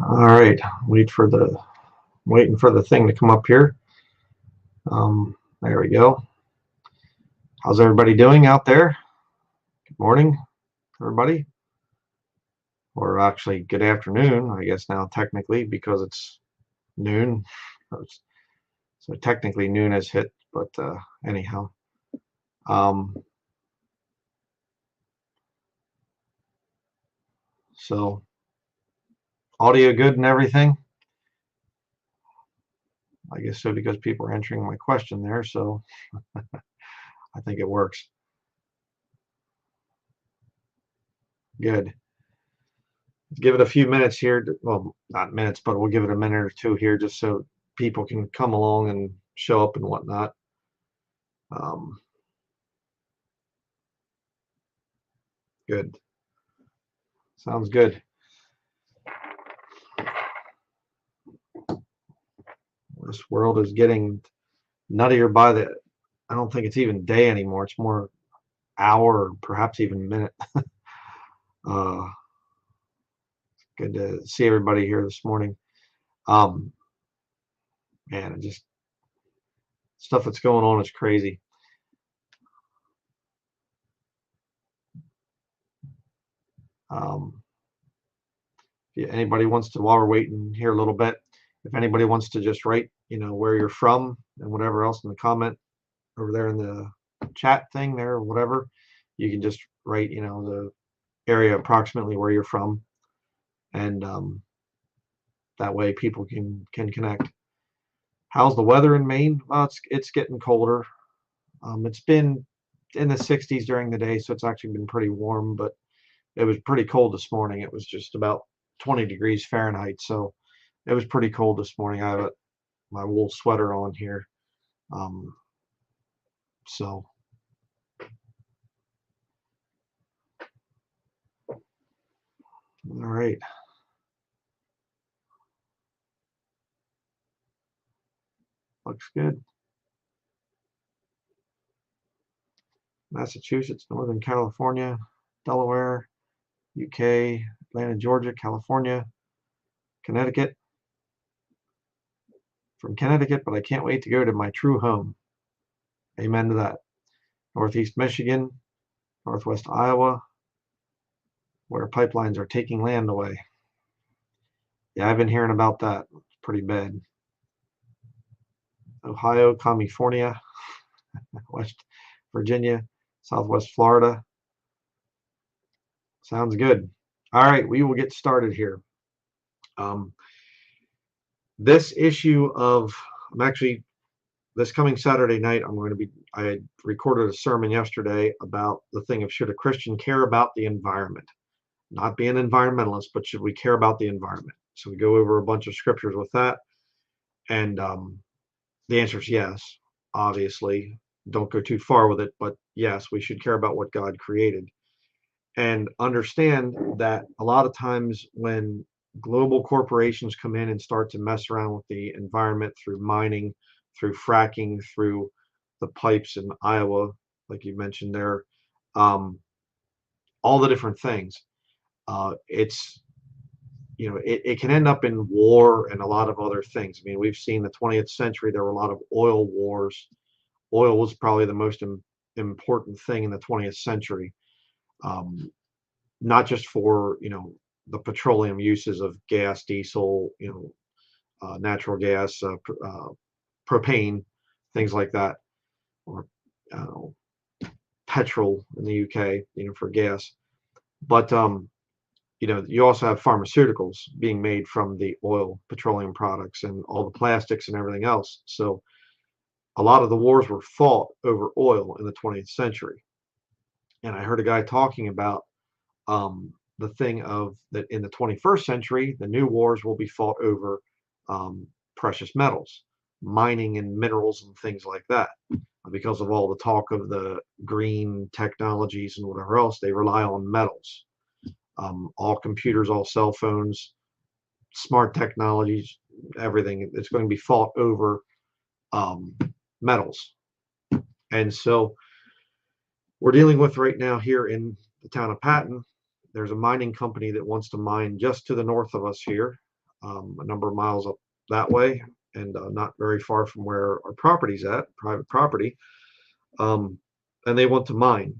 All right, waiting for the thing to come up here. There we go. How's everybody doing out there? Good morning, everybody. Or actually, good afternoon, I guess now technically, because it's noon. So technically noon has hit, but anyhow. So audio good and everything? I guess so, because people are answering my question there, so I think it works. Good. Give it a few minutes here. Well, not minutes, but we'll give it a minute or two here just so people can come along and show up and whatnot. Good. Sounds good. This world is getting nuttier by the, I don't think it's even day anymore. It's more hour, or perhaps even minute. Good to see everybody here this morning. Man, it just, stuff that's going on is crazy. If anybody wants to, while we're waiting here a little bit, if anybody wants to just write, where you're from and whatever else in the comment over there in the chat thing there or whatever, you can just write, the area approximately where you're from, and that way people can connect. How's the weather in Maine? Well, it's getting colder. It's been in the 60s during the day, so it's actually been pretty warm, but it was pretty cold this morning. It was just about 20 degrees Fahrenheit, so it was pretty cold this morning. I have my wool sweater on here. So all right. Looks good. Massachusetts, Northern California, Delaware, UK, Atlanta, Georgia, California, Connecticut. From Connecticut, but I can't wait to go to my true home. Amen to that. Northeast Michigan, Northwest Iowa, where pipelines are taking land away. Yeah, I've been hearing about that. It's pretty bad. Ohio, California, West Virginia, Southwest Florida. Sounds good. All right, we will get started here. This issue of, this coming Saturday night, I recorded a sermon yesterday about the thing of, should a Christian care about the environment? Not be an environmentalist, but should we care about the environment? So we go over a bunch of scriptures with that. And the answer is yes, obviously. Don't go too far with it, but yes, we should care about what God created. And understand that a lot of times when global corporations come in and start to mess around with the environment through mining, through fracking, through the pipes in Iowa, like you mentioned there, all the different things, it's, it can end up in war and a lot of other things. I mean, we've seen the 20th century, there were a lot of oil wars. Oil was probably the most important thing in the 20th century. Not just for, the petroleum uses of gas, diesel, natural gas, propane, things like that, or petrol in the UK, for gas. But you also have pharmaceuticals being made from the oil, petroleum products, and all the plastics and everything else. So a lot of the wars were fought over oil in the 20th century. And I heard a guy talking about the thing of that in the 21st century, the new wars will be fought over precious metals, mining and minerals and things like that. Because of all the talk of the green technologies and whatever else, they rely on metals. All computers, all cell phones, smart technologies, everything, it's going to be fought over metals. And so we're dealing with right now here in the town of Patton, there's a mining company that wants to mine just to the north of us here. a number of miles up that way, and not very far from where our property's at, private property. Um, and they want to mine,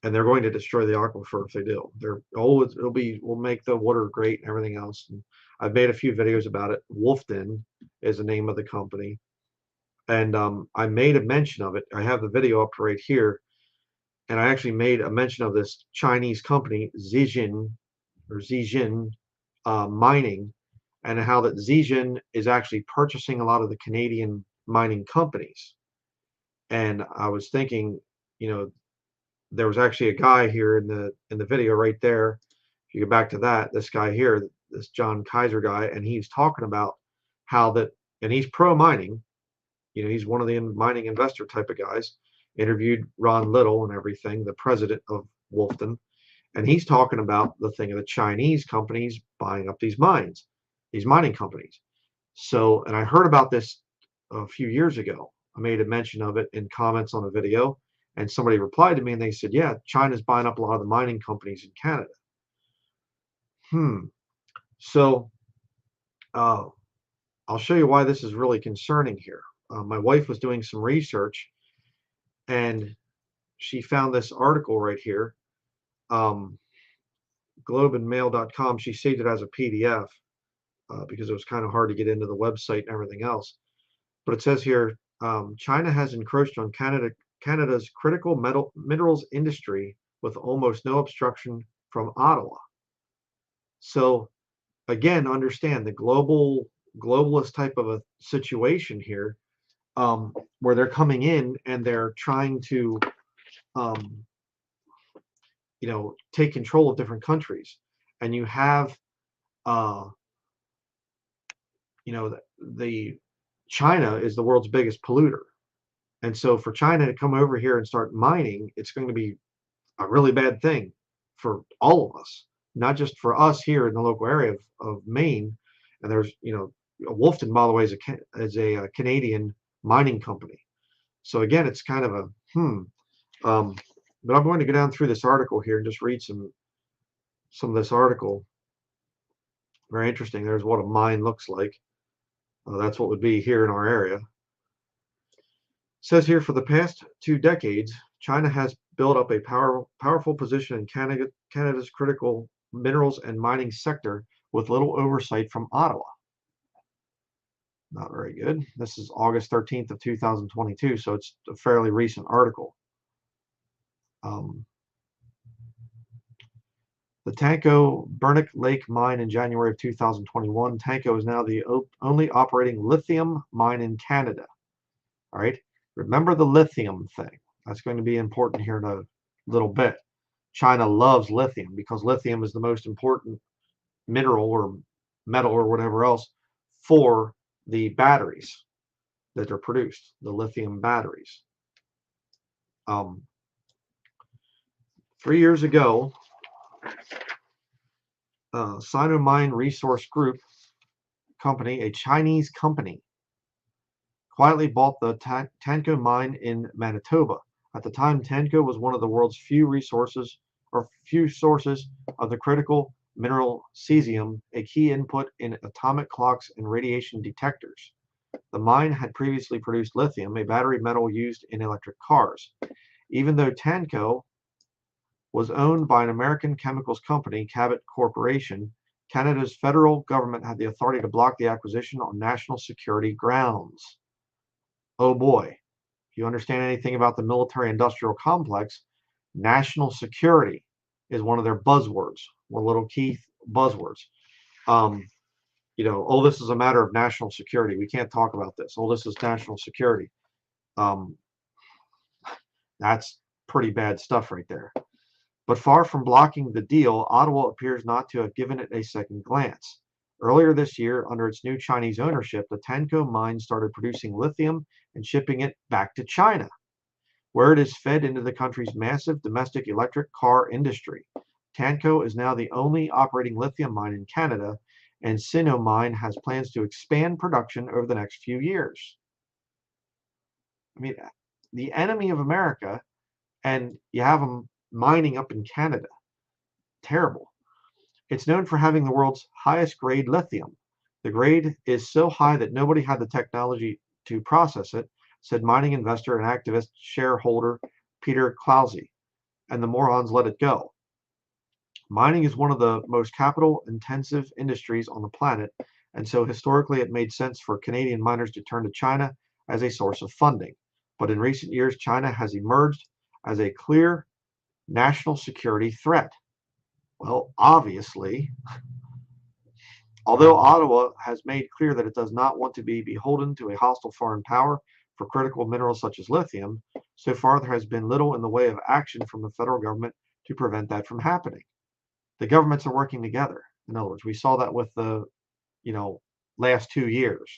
and they're going to destroy the aquifer if they do. They're always we'll make the water great and everything else. And I've made a few videos about it. Wolfden is the name of the company, and I made a mention of it. I have the video up right here, and I actually made a mention of this Chinese company, Zijin Mining, and how that Zijin is actually purchasing a lot of the Canadian mining companies. And I was thinking, you know, there was actually a guy here in the video right there. If you go back to that, this guy here, this John Kaiser guy, and he's talking about how that, and he's pro mining. You know, he's one of the mining investor type of guys. Interviewed Ron Little and everything, the president of Wolfden, and he's talking about the thing of the Chinese companies buying up these mines, these mining companies. So, and I heard about this a few years ago. I made a mention of it in comments on a video, and somebody replied to me and they said, yeah, China's buying up a lot of the mining companies in Canada. So I'll show you why this is really concerning here. My wife was doing some research, and she found this article right here, globeandmail.com. She saved it as a PDF because it was kind of hard to get into the website and everything else. But it says here, China has encroached on Canada's critical minerals industry with almost no obstruction from Ottawa. So again, understand the globalist type of a situation here, where they're coming in and they're trying to, take control of different countries. And you have, the China is the world's biggest polluter. And so for China to come over here and start mining, it's going to be a really bad thing for all of us, not just for us here in the local area of Maine. And there's, Wolfden, by the way, is a Canadian mining company. So again, it's kind of a but I'm going to go down through this article here and just read some of this article. Very interesting. There's what a mine looks like. That's what would be here in our area. It says here, for the past 2 decades, China has built up a powerful position in Canada's critical minerals and mining sector with little oversight from Ottawa. Not very good. This is August 13th of 2022, so it's a fairly recent article. The Tanco Burnick Lake mine in January of 2021. Tanco is now the only operating lithium mine in Canada. All right. Remember the lithium thing. That's going to be important here in a little bit. China loves lithium because lithium is the most important mineral or metal or whatever else for the batteries that are produced, the lithium batteries. 3 years ago, Sinomine Resource Group company, a Chinese company, quietly bought the Tanco mine in Manitoba. At the time, Tanco was one of the world's few sources of the critical mineral cesium, a key input in atomic clocks and radiation detectors. The mine had previously produced lithium, a battery metal used in electric cars. Even though Tanco was owned by an American chemicals company, Cabot Corporation, Canada's federal government had the authority to block the acquisition on national security grounds. Oh boy, if you understand anything about the military-industrial complex, national security is one of their buzzwords, one little key buzzwords. Oh, this is a matter of national security. We can't talk about this. Oh, this is national security. That's pretty bad stuff right there. But far from blocking the deal, Ottawa appears not to have given it a second glance. Earlier this year, under its new Chinese ownership, the Tanco mine started producing lithium and shipping it back to China, where it is fed into the country's massive domestic electric car industry. Tanco is now the only operating lithium mine in Canada, and Sinomine has plans to expand production over the next few years. I mean, the enemy of America, and you have them mining up in Canada. Terrible. It's known for having the world's highest grade lithium. The grade is so high that nobody had the technology to process it, said mining investor and activist shareholder Peter Clousie, and the morons let it go. Mining is one of the most capital intensive industries on the planet, and so historically it made sense for Canadian miners to turn to China as a source of funding. But in recent years, China has emerged as a clear national security threat. Well, obviously, although Ottawa has made clear that it does not want to be beholden to a hostile foreign power for critical minerals such as lithium, so far there has been little in the way of action from the federal government to prevent that from happening. The governments are working together. In other words, we saw that with the, you know, last 2 years.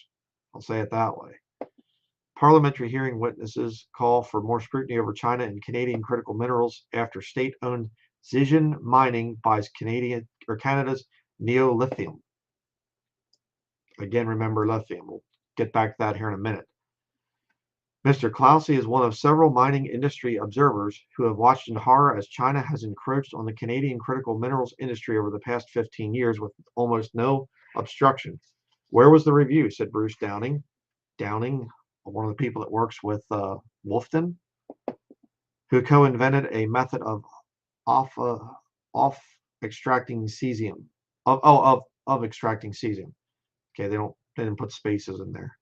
I'll say it that way. Parliamentary hearing witnesses call for more scrutiny over China and Canadian critical minerals after state-owned Zijin Mining buys Canada's Neo-Lithium. Again, remember lithium. We'll get back to that here in a minute. Mr. Clousie is one of several mining industry observers who have watched in horror as China has encroached on the Canadian critical minerals industry over the past 15 years with almost no obstruction. Where was the review? Said Bruce Downing. Downing, one of the people that works with Wolfton, who co-invented a method of off extracting cesium. Of extracting cesium. Okay, they didn't put spaces in there.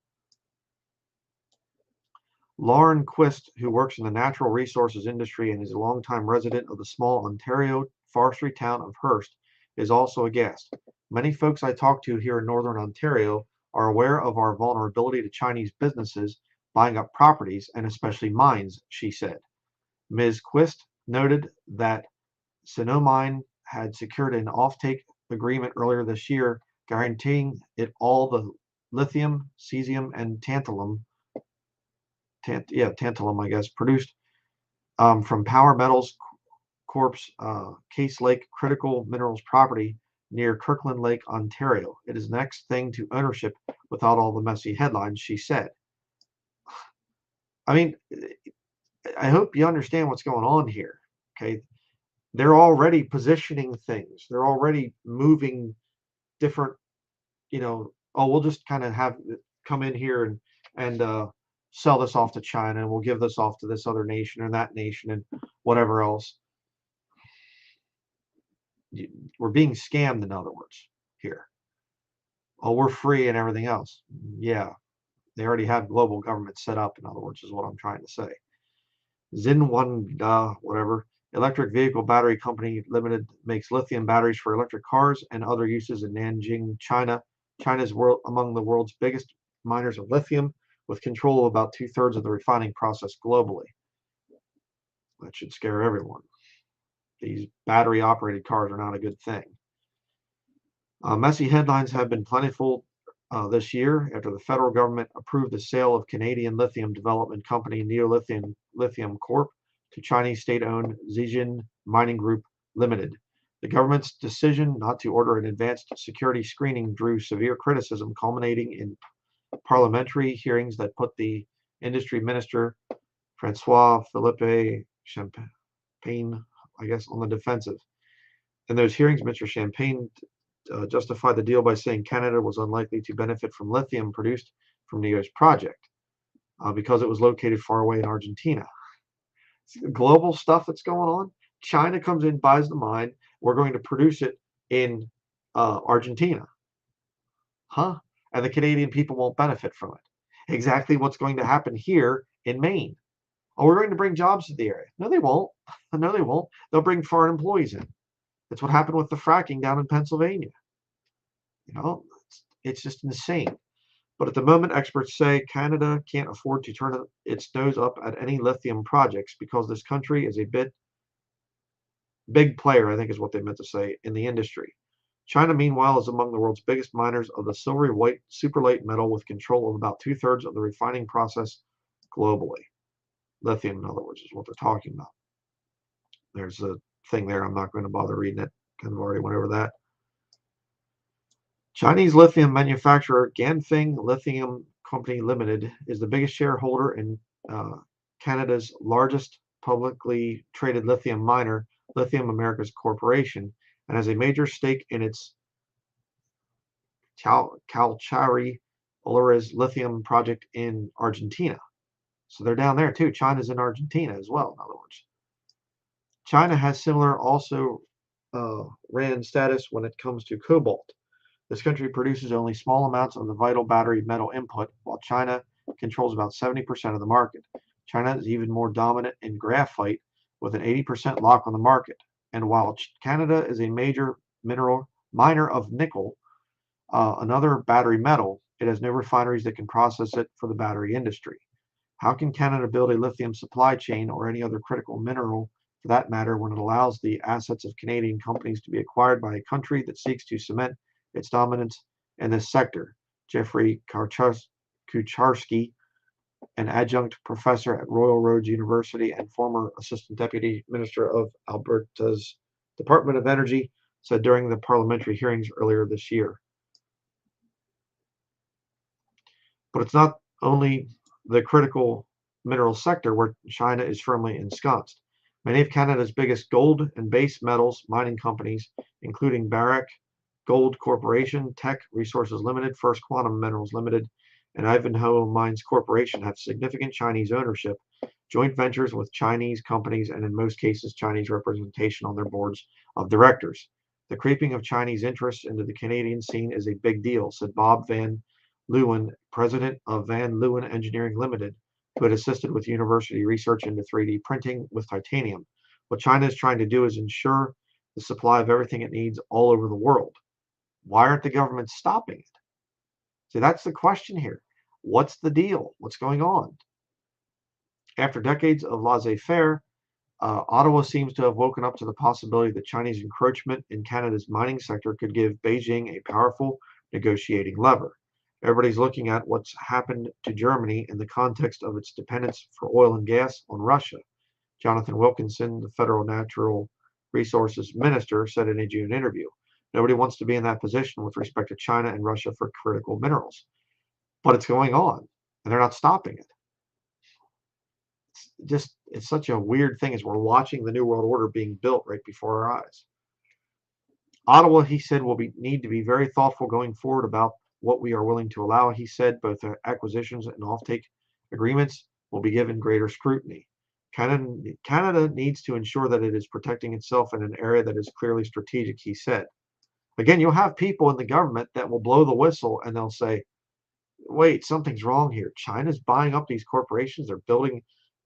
Lauren Quist, who works in the natural resources industry and is a longtime resident of the small Ontario forestry town of Hearst, is also a guest. Many folks I talk to here in Northern Ontario are aware of our vulnerability to Chinese businesses buying up properties, and especially mines, she said. Ms. Quist noted that Sinomine had secured an offtake agreement earlier this year, guaranteeing it all the lithium, cesium, and tantalum, I guess, produced from Power Metals Corp's Case Lake Critical Minerals property near Kirkland Lake, Ontario. It is the next thing to ownership without all the messy headlines, she said. I mean, I hope you understand what's going on here. Okay. They're already positioning things. They're already moving different, we'll just kind of have come in here and sell this off to China, and we'll give this off to this other nation or that nation and whatever else. We're being scammed, in other words, here. Oh, we're free and everything else. Yeah, they already have global government set up, in other words, is what I'm trying to say. Xinhuangda, whatever, Electric Vehicle Battery Company Limited makes lithium batteries for electric cars and other uses in Nanjing, China. China is among the world's biggest miners of lithium, with control of about 2/3 of the refining process globally. That should scare everyone. These battery-operated cars are not a good thing. Messy headlines have been plentiful this year after the federal government approved the sale of Canadian lithium development company Neo-Lithium Corp to Chinese state-owned Zijin Mining Group Limited. The government's decision not to order an advanced security screening drew severe criticism, culminating in parliamentary hearings that put the industry minister, Francois Philippe Champagne, I guess, on the defensive. In those hearings, Mr. Champagne justified the deal by saying Canada was unlikely to benefit from lithium produced from Neo's project because it was located far away in Argentina. Global stuff that's going on. China comes in, buys the mine. We're going to produce it in Argentina. Huh? And the Canadian people won't benefit from it. Exactly what's going to happen here in Maine. Oh, we're going to bring jobs to the area. No, they won't. No, they won't. They'll bring foreign employees in. That's what happened with the fracking down in Pennsylvania. It's just insane. But at the moment, experts say Canada can't afford to turn its nose up at any lithium projects because this country is a big player, I think is what they meant to say, in the industry. China, meanwhile, is among the world's biggest miners of the silvery white superlate metal, with control of about 2/3 of the refining process globally. Lithium, in other words, is what they're talking about. There's a thing there. I'm not going to bother reading it. Kind of already went over that. Chinese lithium manufacturer Ganfeng Lithium Company Limited is the biggest shareholder in Canada's largest publicly traded lithium miner, Lithium Americas Corporation, and has a major stake in its Calchari Olores lithium project in Argentina. So they're down there too. China's in Argentina as well, in other words. China has similar also RAN status when it comes to cobalt. This country produces only small amounts of the vital battery metal input, while China controls about 70% of the market. China is even more dominant in graphite with an 80% lock on the market. And while Canada is a major mineral miner of nickel, another battery metal, it has no refineries that can process it for the battery industry. How can Canada build a lithium supply chain or any other critical mineral for that matter when it allows the assets of Canadian companies to be acquired by a country that seeks to cement its dominance in this sector? Jeffrey Kucharski, an adjunct professor at Royal Roads University and former assistant deputy minister of Alberta's Department of Energy, said during the parliamentary hearings earlier this year. But it's not only the critical mineral sector where China is firmly ensconced. Many of Canada's biggest gold and base metals mining companies, including Barrick Gold Corporation, Teck Resources Limited, First Quantum Minerals Limited, and Ivanhoe Mines Corporation, have significant Chinese ownership, joint ventures with Chinese companies, and in most cases, Chinese representation on their boards of directors. The creeping of Chinese interests into the Canadian scene is a big deal, said Bob Van Leeuwen, president of Van Leeuwen Engineering Limited, who had assisted with university research into 3D printing with titanium. What China is trying to do is ensure the supply of everything it needs all over the world. Why aren't the governments stopping it? See, that's the question here. What's the deal? What's going on? After decades of laissez-faire, Ottawa seems to have woken up to the possibility that Chinese encroachment in Canada's mining sector could give Beijing a powerful negotiating lever. Everybody's looking at what's happened to Germany in the context of its dependence for oil and gas on Russia. Jonathan Wilkinson, the federal natural resources minister, said in a June interview, nobody wants to be in that position with respect to China and Russia for critical minerals. But it's going on, and they're not stopping it. It's such a weird thing as we're watching the New World Order being built right before our eyes. Ottawa, he said, need to be very thoughtful going forward about what we are willing to allow. He said both acquisitions and offtake agreements will be given greater scrutiny. Canada needs to ensure that it is protecting itself in an area that is clearly strategic, he said. Again, you'll have people in the government that will blow the whistle and they'll say, wait, something's wrong here. China's buying up these corporations. They're building,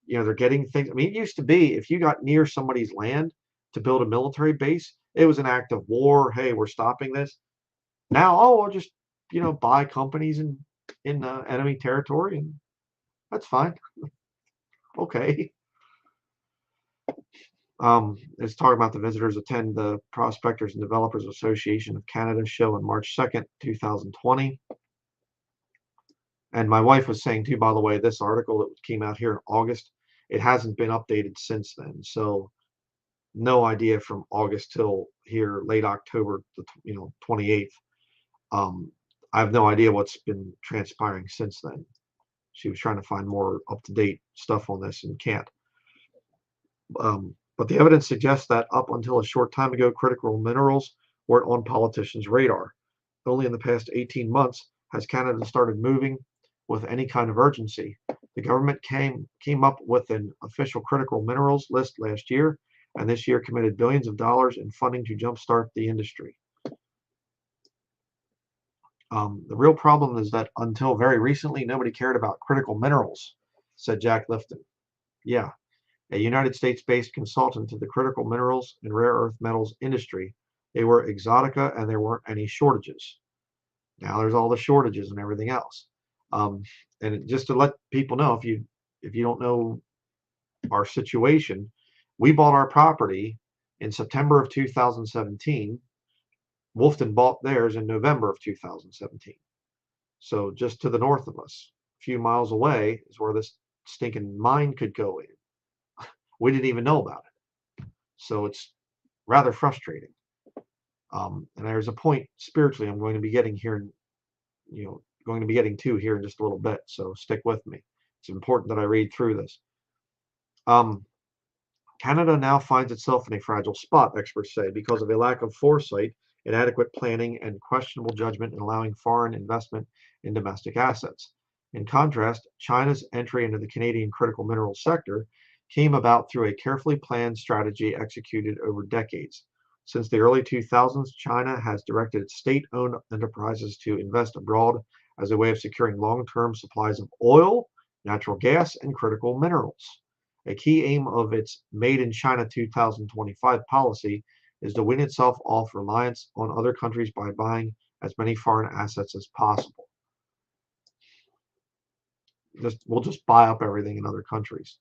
they're getting things. I mean, it used to be if you got near somebody's land to build a military base, it was an act of war. Hey, we're stopping this. Now, I'll just, buy companies in enemy territory, and that's fine. Okay. It's talking about the visitors attend the Prospectors and Developers Association of Canada show on March 2nd, 2020. And my wife was saying too, by the way, this article that came out here in August, it hasn't been updated since then. So no idea from August till here late October, 28th. I have no idea what's been transpiring since then. She was trying to find more up-to-date stuff on this and can't. But the evidence suggests that up until a short time ago, critical minerals weren't on politicians' radar. Only in the past 18 months has Canada started moving with any kind of urgency. The government came up with an official critical minerals list last year, and this year committed billions of dollars in funding to jumpstart the industry. The real problem is that until very recently, nobody cared about critical minerals, said Jack Lifton. Yeah, a United States-based consultant to the critical minerals and rare earth metals industry. They were exotica and there weren't any shortages. Now there's all the shortages and everything else. And just to let people know, if you don't know our situation, we bought our property in September of 2017. Wolfton bought theirs in November of 2017. So just to the north of us, a few miles away, is where this stinking mine could go in. We didn't even know about it. So it's rather frustrating. And there's a point spiritually I'm going to be getting here, going to be getting to here in just a little bit. So stick with me. It's important that I read through this. Canada now finds itself in a fragile spot, experts say, because of a lack of foresight, inadequate planning, and questionable judgment in allowing foreign investment in domestic assets. In contrast, China's entry into the Canadian critical minerals sector came about through a carefully planned strategy executed over decades. Since the early 2000s, China has directed its state-owned enterprises to invest abroad as a way of securing long-term supplies of oil, natural gas, and critical minerals. A key aim of its Made in China 2025 policy is to wean itself off reliance on other countries by buying as many foreign assets as possible. We'll just buy up everything in other countries.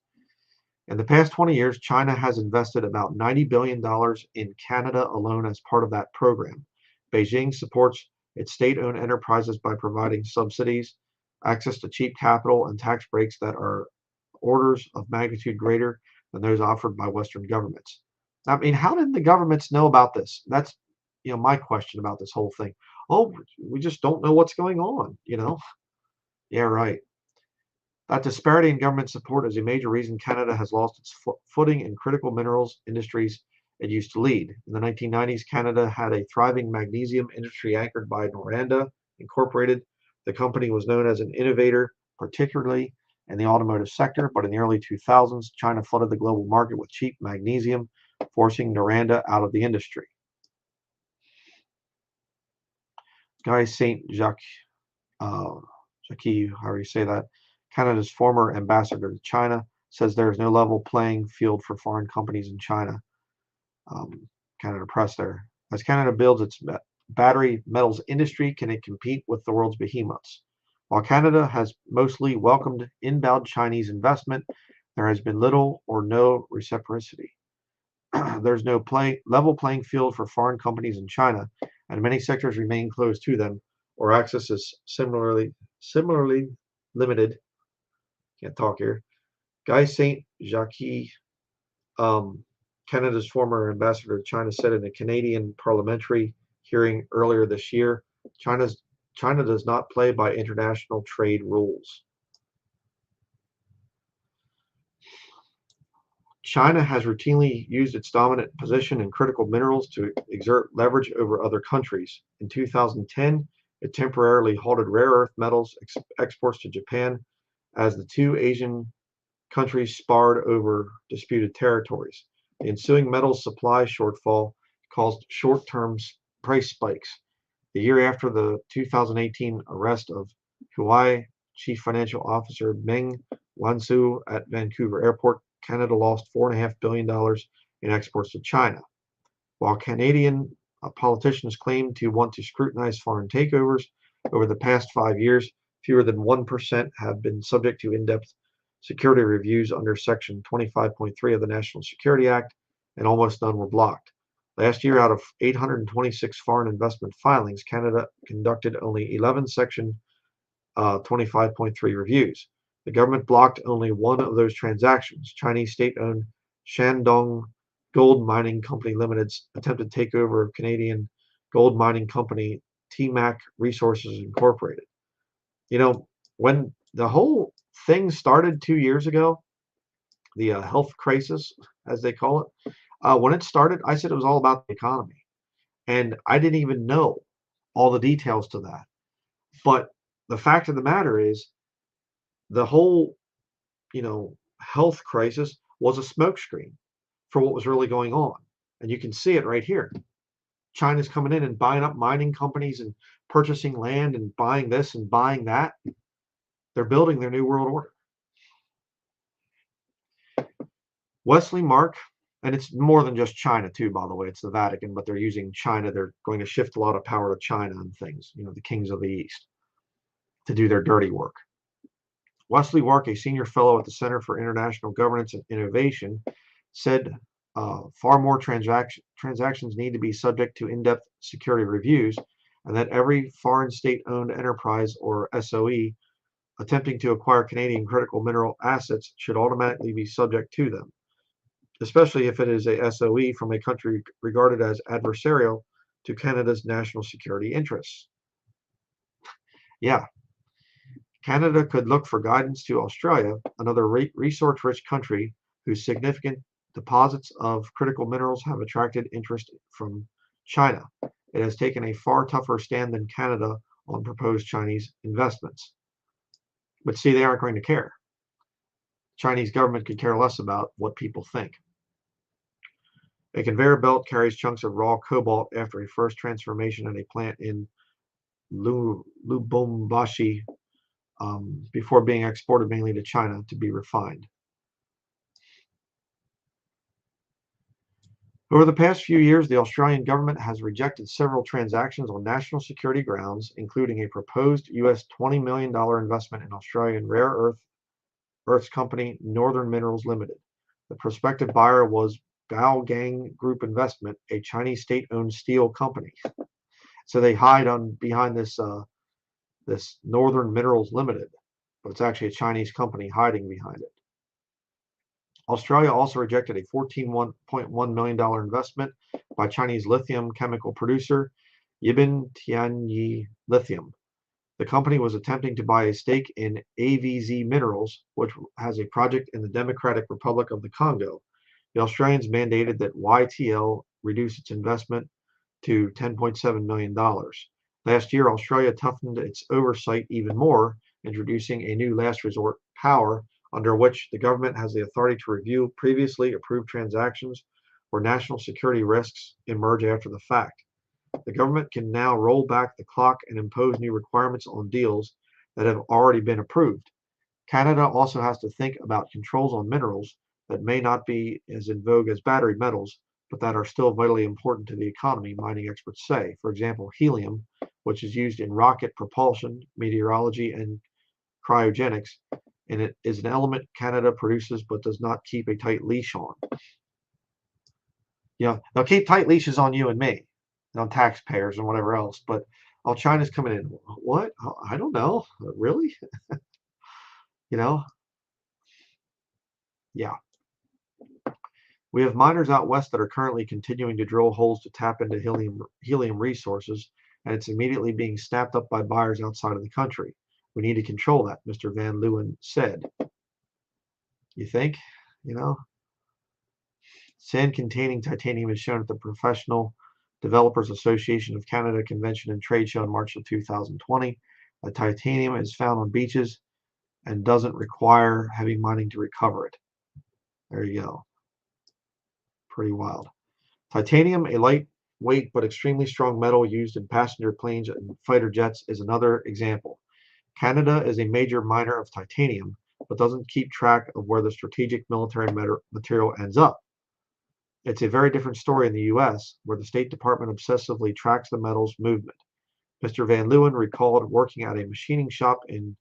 In the past 20 years, China has invested about $90 billion in Canada alone as part of that program. Beijing supports its state-owned enterprises by providing subsidies, access to cheap capital, and tax breaks that are orders of magnitude greater than those offered by Western governments. I mean, how did the governments know about this? That's my question about this whole thing. Oh, we just don't know what's going on. Yeah, right. That disparity in government support is a major reason Canada has lost its footing in critical minerals industries it used to lead. In the 1990s, Canada had a thriving magnesium industry anchored by Noranda Incorporated. The company was known as an innovator, particularly in the automotive sector, but in the early 2000s, China flooded the global market with cheap magnesium, forcing Noranda out of the industry. Guy Saint Jacques, Jacques, however you say that, Canada's former ambassador to China, says there is no level playing field for foreign companies in China. Canada Press there. As Canada builds its battery metals industry, can it compete with the world's behemoths? While Canada has mostly welcomed inbound Chinese investment, there has been little or no reciprocity. There's no level playing field for foreign companies in China, and many sectors remain closed to them, or access is similarly limited. Can't talk here. Guy Saint Jacques, Canada's former ambassador to China, said in a Canadian parliamentary hearing earlier this year, China does not play by international trade rules. China has routinely used its dominant position in critical minerals to exert leverage over other countries. In 2010, it temporarily halted rare earth metals exports to Japan as the two Asian countries sparred over disputed territories. The ensuing metals supply shortfall caused short-term price spikes. The year after the 2018 arrest of Huawei Chief Financial Officer Meng Wanzhou at Vancouver Airport, Canada lost $4.5 billion in exports to China. While Canadian politicians claim to want to scrutinize foreign takeovers, over the past 5 years, fewer than 1% have been subject to in-depth security reviews under Section 25.3 of the National Security Act, and almost none were blocked. Last year, out of 826 foreign investment filings, Canada conducted only 11 Section 25.3 reviews. The government blocked only one of those transactions. Chinese state-owned Shandong Gold Mining Company Limited's attempted takeover of Canadian gold mining company TMAC Resources Incorporated. When the whole thing started 2 years ago, the health crisis, as they call it, when it started, I said it was all about the economy. And I didn't even know all the details to that. But the fact of the matter is, the whole, health crisis was a smokescreen for what was really going on. And you can see it right here. China's coming in and buying up mining companies and purchasing land and buying this and buying that. They're building their new world order. Wesley Mark, and it's more than just China too, by the way, it's the Vatican, but they're using China. They're going to shift a lot of power to China and things, the kings of the East, to do their dirty work. Wesley Wark, a senior fellow at the Center for International Governance and Innovation, said far more transactions need to be subject to in-depth security reviews, and that every foreign state-owned enterprise, or SOE, attempting to acquire Canadian critical mineral assets should automatically be subject to them, especially if it is a SOE from a country regarded as adversarial to Canada's national security interests. Yeah, Canada could look for guidance to Australia, another resource-rich country whose significant deposits of critical minerals have attracted interest from China. It has taken a far tougher stand than Canada on proposed Chinese investments. But see, they aren't going to care. Chinese government could care less about what people think. A conveyor belt carries chunks of raw cobalt after a first transformation at a plant in Lubumbashi before being exported mainly to China to be refined. Over the past few years, the Australian government has rejected several transactions on national security grounds, including a proposed US $20 million investment in Australian earths company Northern Minerals Limited. The prospective buyer was Baogang Group Investment, a Chinese state-owned steel company. So they hide behind this Northern Minerals Limited, but it's actually a Chinese company hiding behind it. Australia also rejected a $14.1 million investment by Chinese lithium chemical producer Yibin Tianyi Lithium. The company was attempting to buy a stake in AVZ Minerals, which has a project in the Democratic Republic of the Congo. The Australians mandated that YTL reduce its investment to $10.7 million. Last year, Australia toughened its oversight even more, introducing a new last resort power under which the government has the authority to review previously approved transactions where national security risks emerge after the fact. The government can now roll back the clock and impose new requirements on deals that have already been approved. Canada also has to think about controls on minerals that may not be as in vogue as battery metals, but that are still vitally important to the economy, mining experts say. For example, helium, which is used in rocket propulsion, meteorology, and cryogenics, and it is an element Canada produces but does not keep a tight leash on. They'll keep tight leashes on you and me, and on taxpayers and whatever else, but China's coming in. What? I don't know. Really? you know? Yeah. We have miners out west that are currently continuing to drill holes to tap into helium resources, and it's immediately being snapped up by buyers outside of the country. We need to control that, Mr. Van Leeuwen said. You think? Sand containing titanium is shown at the Professional Developers Association of Canada Convention and Trade Show in March of 2020. Titanium is found on beaches and doesn't require heavy mining to recover it. There you go. Pretty wild. Titanium, a lightweight but extremely strong metal used in passenger planes and fighter jets, is another example. Canada is a major miner of titanium, but doesn't keep track of where the strategic military material ends up. It's a very different story in the US, where the State Department obsessively tracks the metal's movement. Mr. Van Leeuwen recalled working at a machining shop in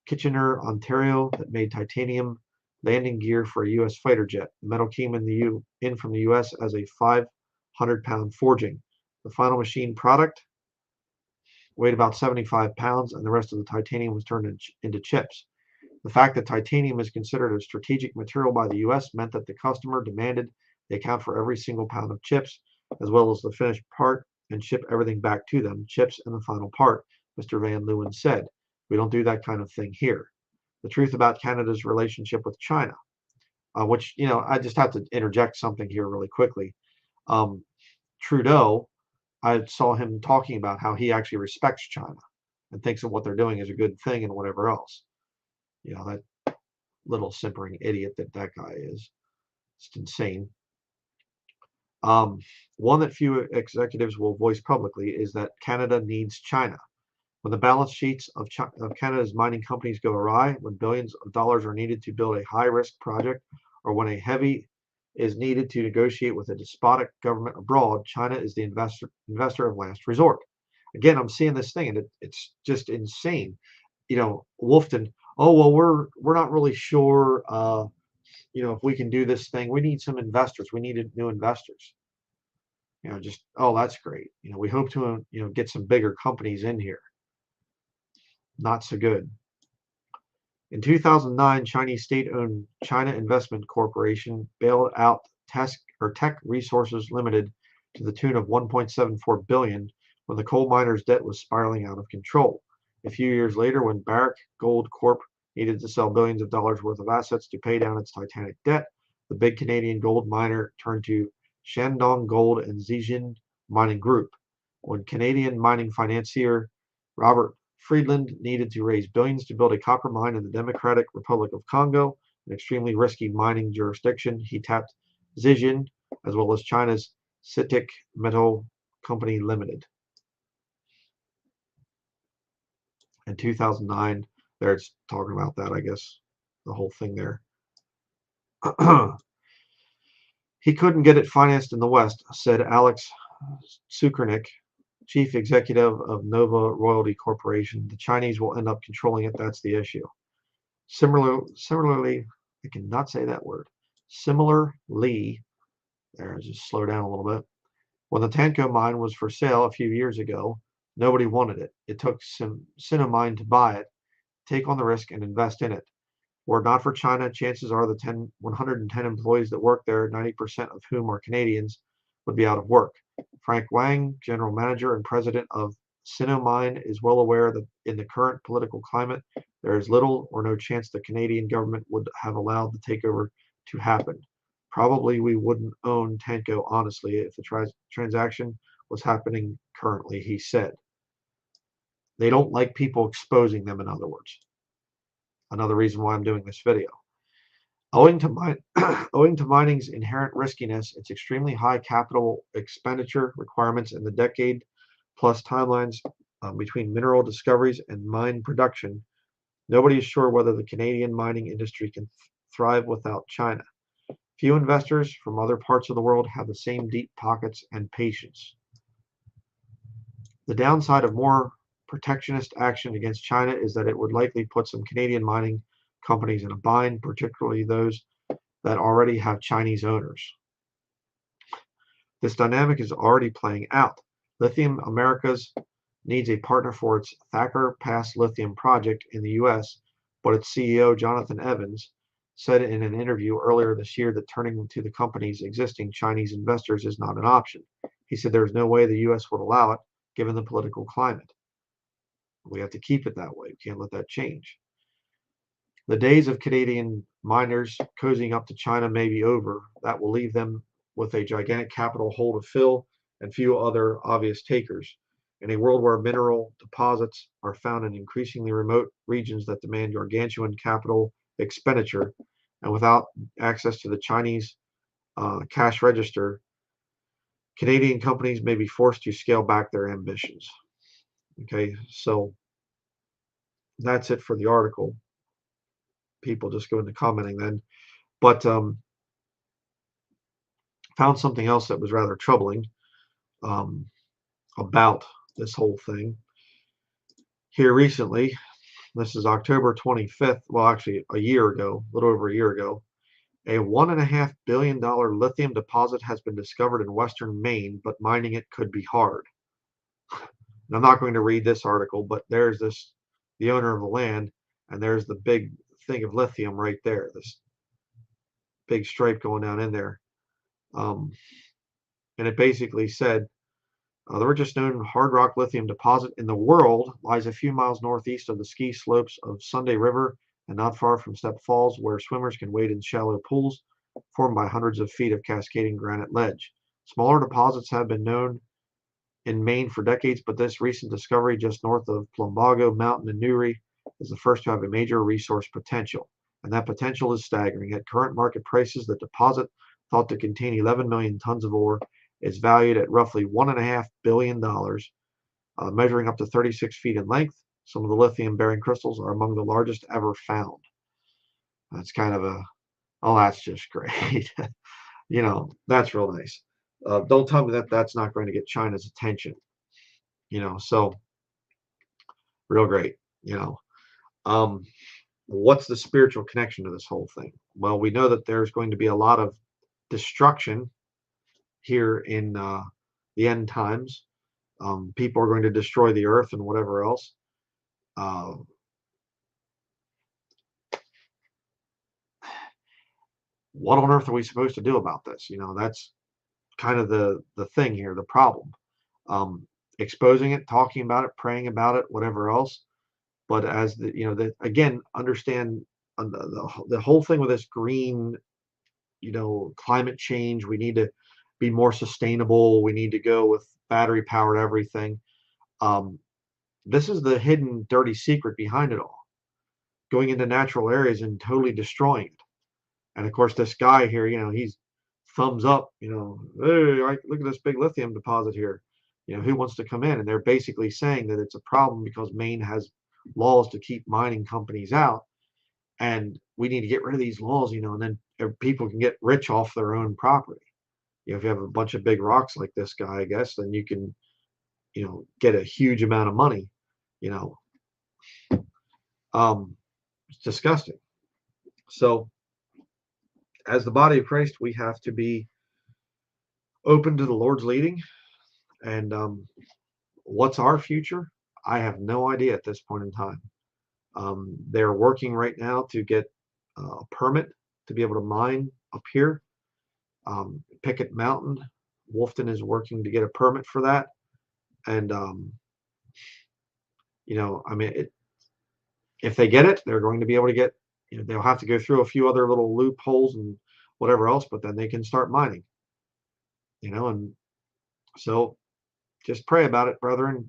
Kitchener, Ontario that made titanium landing gear for a US fighter jet. The metal came in from the US as a 500-pound forging. The final machine product weighed about 75 pounds, and the rest of the titanium was turned into chips. The fact that titanium is considered a strategic material by the US meant that the customer demanded they account for every single pound of chips, as well as the finished part, and ship everything back to them, chips and the final part, Mr. Van Leeuwen said. We don't do that kind of thing here. The truth about Canada's relationship with China, which, I just have to interject something here really quickly. Trudeau, I saw him talking about how he actually respects China and thinks that what they're doing is a good thing and whatever else. That little simpering idiot that guy is. It's insane. One that few executives will voice publicly is that Canada needs China. When the balance sheets of Canada's mining companies go awry, when billions of dollars are needed to build a high-risk project, or when a heavy is needed to negotiate with a despotic government abroad, China is the investor of last resort. Again, I'm seeing this thing, and it's just insane. Wolfton, oh, well, we're not really sure, if we can do this thing. We need some investors. We need new investors. That's great. We hope to, get some bigger companies in here. Not so good. In 2009, Chinese state-owned China Investment Corporation bailed out Tech Resources Limited to the tune of $1.74 billion when the coal miners' debt was spiraling out of control. A few years later, when Barrick Gold Corp needed to sell billions of dollars worth of assets to pay down its Titanic debt, the big Canadian gold miner turned to Shandong Gold and Zijin Mining Group. When Canadian mining financier Robert Friedland needed to raise billions to build a copper mine in the Democratic Republic of Congo, an extremely risky mining jurisdiction, he tapped Zijin as well as China's CITIC Metal Company Limited. In 2009, there it's talking about that, I guess, the whole thing there. He couldn't get it financed in the West, said Alex Sukernick, chief executive of Nova Royalty Corporation. The Chinese will end up controlling it. That's the issue. Similarly, I cannot say that word. Similarly, there, just slow down a little bit. When the Tanco mine was for sale a few years ago, nobody wanted it. It took some Sinomine to buy it, take on the risk, and invest in it. Were it not for China, chances are the 110 employees that work there, 90% of whom are Canadians, would be out of work. Frank Wang, general manager and president of Sinomine, is well aware that in the current political climate, there is little or no chance the Canadian government would have allowed the takeover to happen. Probably we wouldn't own Tanco honestly if the transaction was happening currently, he said. They don't like people exposing them, in other words. Another reason why I'm doing this video. Owing to mining's inherent riskiness, its extremely high capital expenditure requirements, and the decade-plus timelines between mineral discoveries and mine production, nobody is sure whether the Canadian mining industry can thrive without China. Few investors from other parts of the world have the same deep pockets and patience. The downside of more protectionist action against China is that it would likely put some Canadian mining companies in a bind, particularly those that already have Chinese owners. This dynamic is already playing out. Lithium Americas needs a partner for its Thacker Pass lithium project in the U.S., but its CEO, Jonathan Evans, said in an interview earlier this year that turning to the company's existing Chinese investors is not an option. He said there is no way the U.S. would allow it, given the political climate. We have to keep it that way. We can't let that change. The days of Canadian miners cozying up to China may be over. That will leave them with a gigantic capital hole to fill and few other obvious takers. In a world where mineral deposits are found in increasingly remote regions that demand gargantuan capital expenditure, and without access to the Chinese cash register, Canadian companies may be forced to scale back their ambitions. Okay, so that's it for the article. People just go into commenting then. But found something else that was rather troubling about this whole thing. Here recently, this is October 25th, well, actually a year ago, a little over a year ago, a $1.5 billion lithium deposit has been discovered in western Maine, but mining it could be hard. And I'm not going to read this article, but there's the owner of the land, and there's the big thing of lithium right there, this big stripe going down in there. And it basically said, the richest known hard rock lithium deposit in the world lies a few miles northeast of the ski slopes of Sunday River and not far from Step Falls, where swimmers can wade in shallow pools formed by hundreds of feet of cascading granite ledge. Smaller deposits have been known in Maine for decades, but this recent discovery just north of Plumbago Mountain in Newry is the first to have a major resource potential. And that potential is staggering. At current market prices, the deposit, thought to contain 11 million tons of ore, is valued at roughly $1.5 billion, measuring up to 36 feet in length. Some of the lithium-bearing crystals are among the largest ever found. That's kind of oh, that's just great. That's real nice. Don't tell me that that's not going to get China's attention. So real great. What's the spiritual connection to this whole thing? Well, we know that there's going to be a lot of destruction here in the end times. People are going to destroy the earth and whatever else. What on earth are we supposed to do about this? That's kind of the thing here, the problem. Exposing it, talking about it, praying about it, whatever else. But as again, understand the whole thing with this green, climate change. We need to be more sustainable. We need to go with battery powered everything. Um, this is the hidden dirty secret behind it all. Going into natural areas and totally destroying it. And of course, this guy here, he's thumbs up, hey, look at this big lithium deposit here. Who wants to come in? And they're basically saying that it's a problem because Maine has laws to keep mining companies out. And we need to get rid of these laws, and then people can get rich off their own property. If you have a bunch of big rocks like this guy, I guess, then you can, get a huge amount of money, you know. It's disgusting. So, as the body of Christ, we have to be open to the Lord's leading. And what's our future? I have no idea at this point in time. They're working right now to get a permit to be able to mine up here. Pickett Mountain, Wolfton is working to get a permit for that. And, if they get it, they're going to be able to get, they'll have to go through a few other little loopholes and whatever else, but then they can start mining, and so just pray about it, brethren.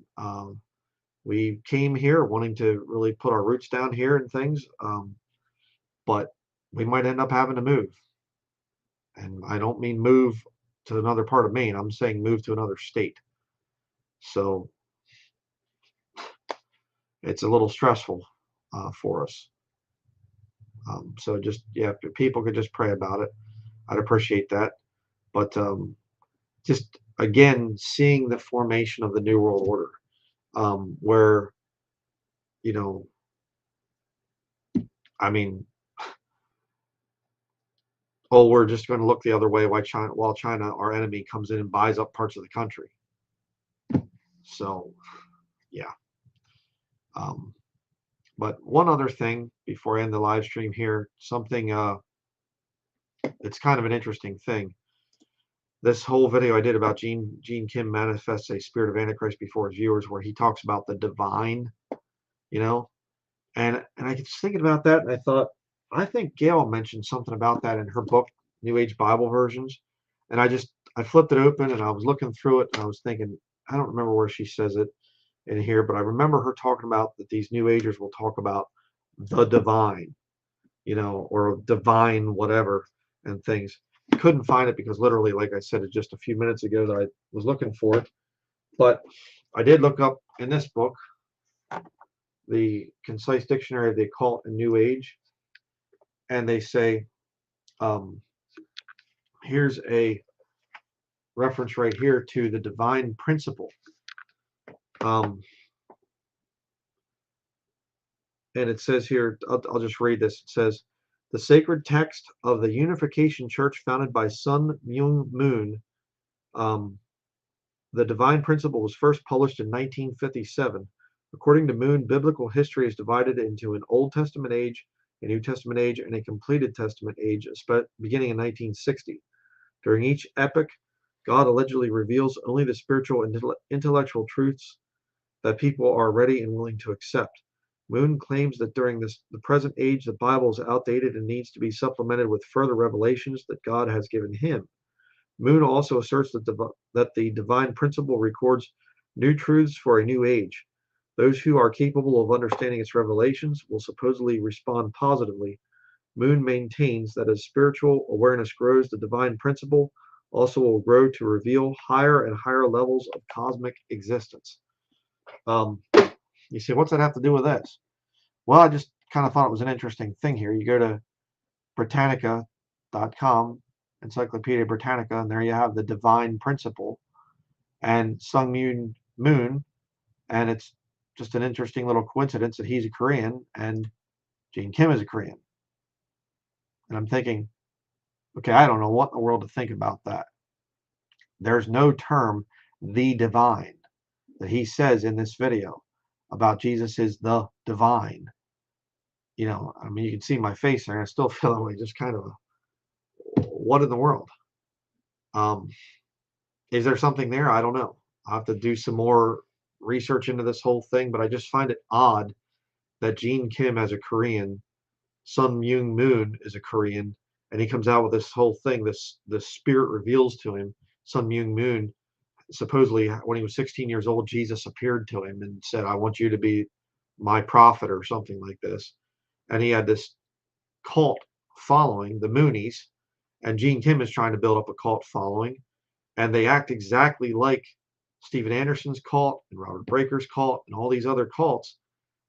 We came here wanting to really put our roots down here and things, but we might end up having to move. And I don't mean move to another part of Maine. I'm saying move to another state. So it's a little stressful for us. So just, if people could just pray about it, I'd appreciate that. But just, again, seeing the formation of the New World Order, where, I mean, we're just going to look the other way while China, our enemy, comes in and buys up parts of the country. So, yeah. But one other thing before I end the live stream here, something it's kind of an interesting thing. This whole video I did about Gene Kim manifests a spirit of Antichrist before his viewers, where he talks about the divine, and I was thinking about that, and I thought, I think Gail mentioned something about that in her book, New Age Bible Versions, and I flipped it open and I was looking through it and I was thinking, I don't remember where she says it in here, but I remember her talking about that these New Agers will talk about the divine, or divine whatever and things. Couldn't find it because literally, like I said, it's just a few minutes ago that I was looking for it. But I did look up in this book, the Concise Dictionary of the Occult and New Age, and they say, here's a reference right here to the divine principle. And it says here, I'll just read this. It says, the sacred text of the Unification Church founded by Sun Myung Moon, the divine principle was first published in 1957. According to Moon, biblical history is divided into an Old Testament age, a New Testament age, and a completed Testament age, beginning in 1960. During each epoch, God allegedly reveals only the spiritual and intellectual truths that people are ready and willing to accept. Moon claims that during the present age, the Bible is outdated and needs to be supplemented with further revelations that God has given him. Moon also asserts that the divine principle records new truths for a new age. Those who are capable of understanding its revelations will supposedly respond positively. Moon maintains that as spiritual awareness grows, the divine principle also will grow to reveal higher and higher levels of cosmic existence. You see, what's that have to do with this? Well, I just kind of thought it was an interesting thing here. You go to Britannica.com, Encyclopedia Britannica, and there you have the divine principle and Sun Myung Moon, and it's just an interesting little coincidence that he's a Korean and Gene Kim is a Korean. And I'm thinking, okay, I don't know what in the world to think about that. There's no term, the divine, that he says in this video about Jesus is the divine. I mean, you can see my face there, and I still feel like just kind of what in the world? Is there something there? I don't know. I'll have to do some more research into this whole thing, but I just find it odd that Gene Kim as a Korean, Sun Myung Moon is a Korean, and he comes out with this whole thing. This spirit reveals to him, Sun Myung Moon. Supposedly, when he was 16 years old, Jesus appeared to him and said, "I want you to be my prophet," or something like this. And he had this cult following, the Moonies, and Gene Kim is trying to build up a cult following, and they act exactly like Steven Anderson's cult and Robert Breaker's cult and all these other cults.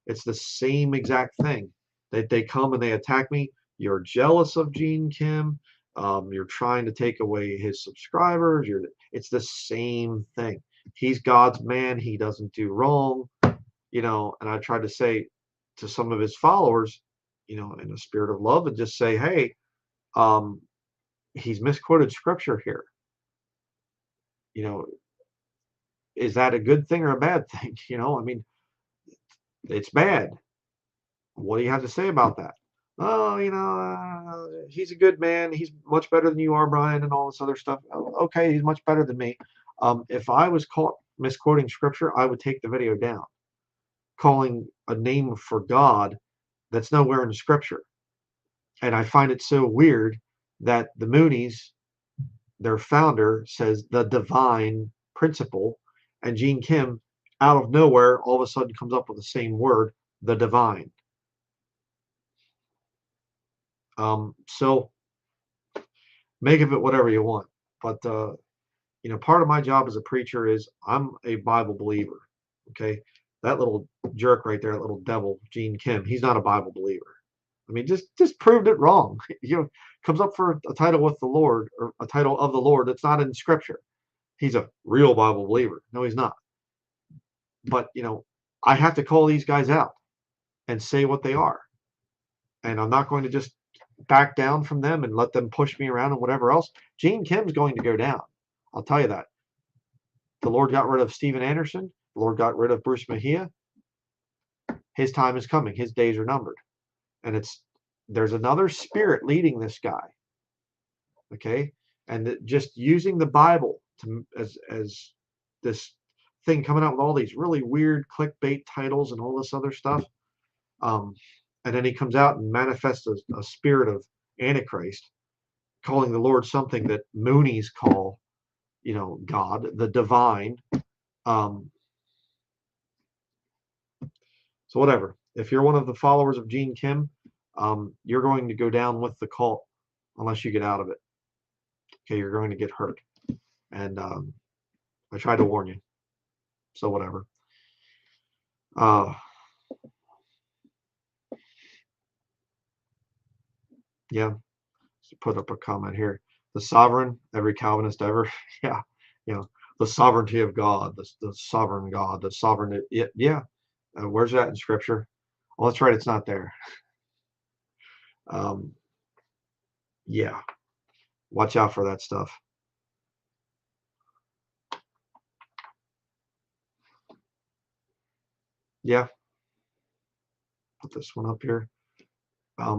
It's the same exact thing. They come and they attack me. You're jealous of Gene Kim. You're trying to take away his subscribers. It's the same thing. He's God's man. He doesn't do wrong. And I tried to say to some of his followers, in a spirit of love, and just say, hey, um, he's misquoted scripture here. Is that a good thing or a bad thing? I mean, it's bad. What do you have to say about that? Oh, he's a good man. He's much better than you are, Brian, and all this other stuff. Oh, okay, he's much better than me. If I was caught misquoting scripture, I would take the video down, calling a name for God that's nowhere in the scripture. And I find it so weird that the Moonies, their founder, says the divine principle, and Gene Kim, out of nowhere, all of a sudden comes up with the same word, the divine. So make of it whatever you want. But, part of my job as a preacher is I'm a Bible believer. Okay. That little jerk right there, that little devil, Gene Kim, he's not a Bible believer. I mean, just proved it wrong. Comes up for a title with the Lord, or a title of the Lord that's not in scripture. He's a real Bible believer. No, he's not. But, I have to call these guys out and say what they are. And I'm not going to just back down from them and let them push me around and whatever else. Gene Kim's going to go down. I'll tell you that. The Lord got rid of Steven Anderson. The Lord got rid of Bruce Mejia. His time is coming. His days are numbered. And there's another spirit leading this guy. Okay? And just using the Bible as this thing, coming out with all these really weird clickbait titles and all this other stuff. And then he comes out and manifests a spirit of Antichrist, calling the Lord something that Moonies call, God, the divine. So whatever. If you're one of the followers of Gene Kim, you're going to go down with the cult unless you get out of it. Okay, you're going to get hurt. And I tried to warn you. So whatever. Yeah. Put up a comment here. The sovereign, every Calvinist ever. Yeah. The sovereignty of God, the sovereign God, the sovereign. Yeah. Where's that in scripture? Well, that's right. It's not there. Yeah. Watch out for that stuff. Yeah. Put this one up here.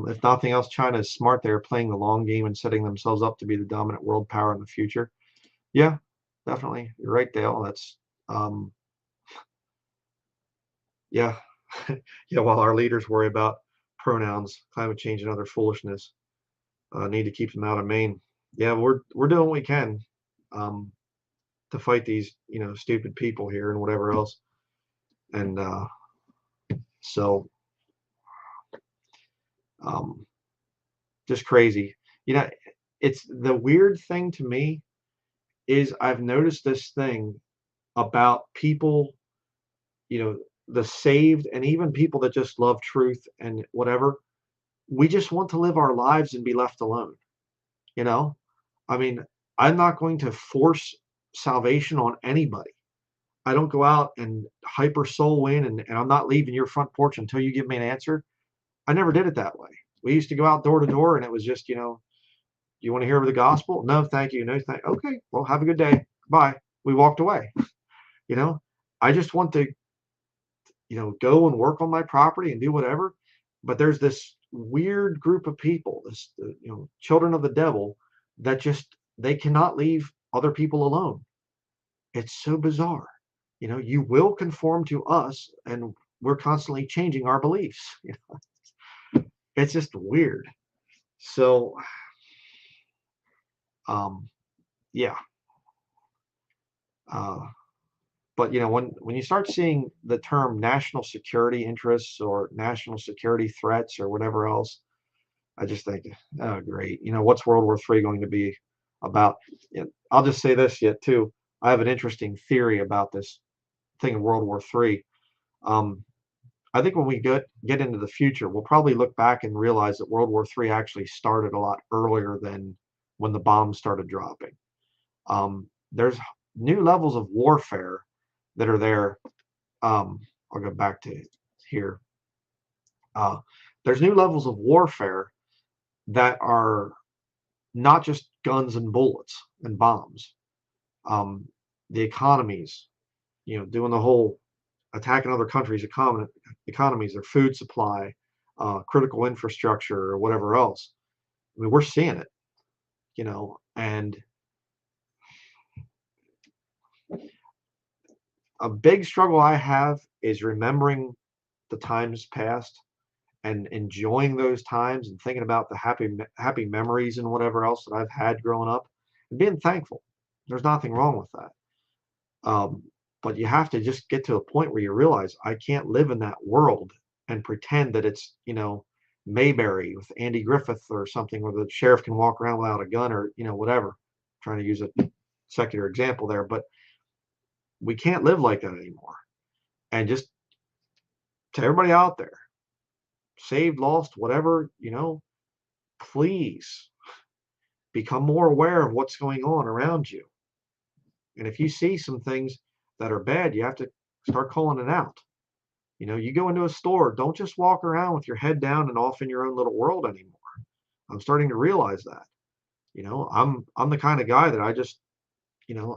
If nothing else, China is smart. They are playing the long game and setting themselves up to be the dominant world power in the future. Yeah, definitely. You're right, Dale. That's, yeah. Yeah, while our leaders worry about pronouns, climate change, and other foolishness, need to keep them out of Maine. Yeah, we're doing what we can to fight these, stupid people here and whatever else. And so, just crazy. It's the weird thing to me is I've noticed this thing about people, the saved and even people that just love truth and whatever. We just want to live our lives and be left alone. I mean, I'm not going to force salvation on anybody. I don't go out and hyper soul win and I'm not leaving your front porch until you give me an answer. I never did it that way. We used to go out door to door and it was just, you want to hear the gospel? No, thank you. No, thank. Okay, well, have a good day. Bye. We walked away. I just want to, go and work on my property and do whatever. But there's this weird group of people, this, children of the devil, that just they cannot leave other people alone. It's so bizarre. You will conform to us, and we're constantly changing our beliefs. It's just weird. So Um, yeah. Uh, but when you start seeing the term national security interests or national security threats or whatever else, I just think, oh, great. What's World War III going to be about? I'll just say this yet too. I have an interesting theory about this thing of World War III. Um, I think when we get into the future, we'll probably look back and realize that World War III actually started a lot earlier than when the bombs started dropping. There's new levels of warfare that are there. I'll go back to here. Uh, there's new levels of warfare that are not just guns and bullets and bombs. Um, the economies, doing the whole attacking other countries' economies, their food supply, critical infrastructure, or whatever else. I mean, we're seeing it, and a big struggle I have is remembering the times past and enjoying those times and thinking about the happy memories and whatever else that I've had growing up and being thankful. There's nothing wrong with that. Um, but you have to just get to a point where you realize I can't live in that world and pretend that it's, Mayberry with Andy Griffith or something where the sheriff can walk around without a gun or, whatever. I'm trying to use a secular example there, but we can't live like that anymore. And just to everybody out there, saved, lost, whatever, please become more aware of what's going on around you. And if you see some things that are bad, you have to start calling it out. You go into a store, don't just walk around with your head down and off in your own little world anymore. I'm starting to realize that. I'm the kind of guy that I just,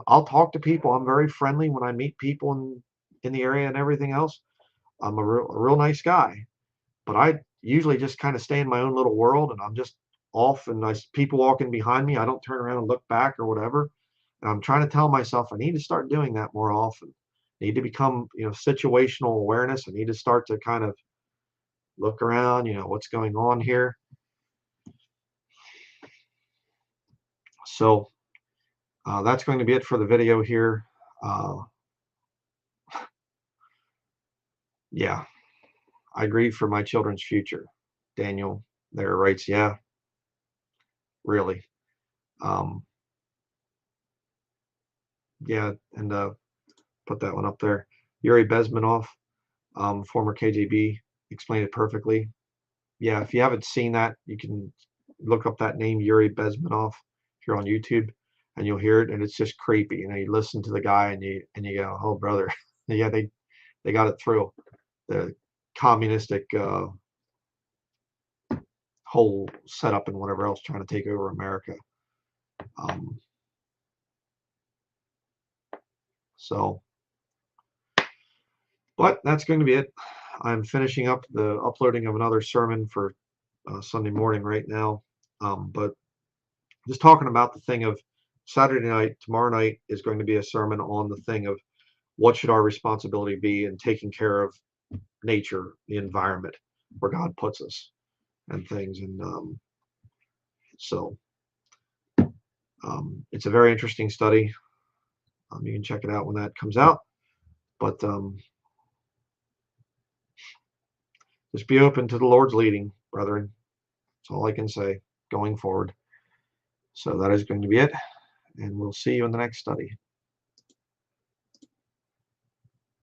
I'll talk to people. I'm very friendly when I meet people in the area and everything else. I'm a real nice guy, but I usually just kind of stay in my own little world and I'm just off and people walking behind me. I don't turn around and look back or whatever. And I'm trying to tell myself I need to start doing that more often. I need to become, situational awareness. I need to start to kind of look around, what's going on here. So that's going to be it for the video here. Uh, yeah, I grieve for my children's future. Daniel there writes, yeah, really. Um, yeah, and put that one up there. Yuri Bezmenov, former KGB, explained it perfectly. Yeah, if you haven't seen that, you can look up that name, Yuri Bezmenov, if you're on YouTube, and you'll hear it, and it's just creepy. You listen to the guy, and you go, "Oh, brother, yeah, they got it through the communistic whole setup and whatever else trying to take over America." Um, so, but that's going to be it. I'm finishing up the uploading of another sermon for Sunday morning right now. But just talking about the thing of Saturday night, tomorrow night is going to be a sermon on the thing of what should our responsibility be in taking care of nature, the environment where God puts us and things. And so it's a very interesting study. You can check it out when that comes out. But just be open to the Lord's leading, brethren. That's all I can say going forward. So that is going to be it. And we'll see you in the next study.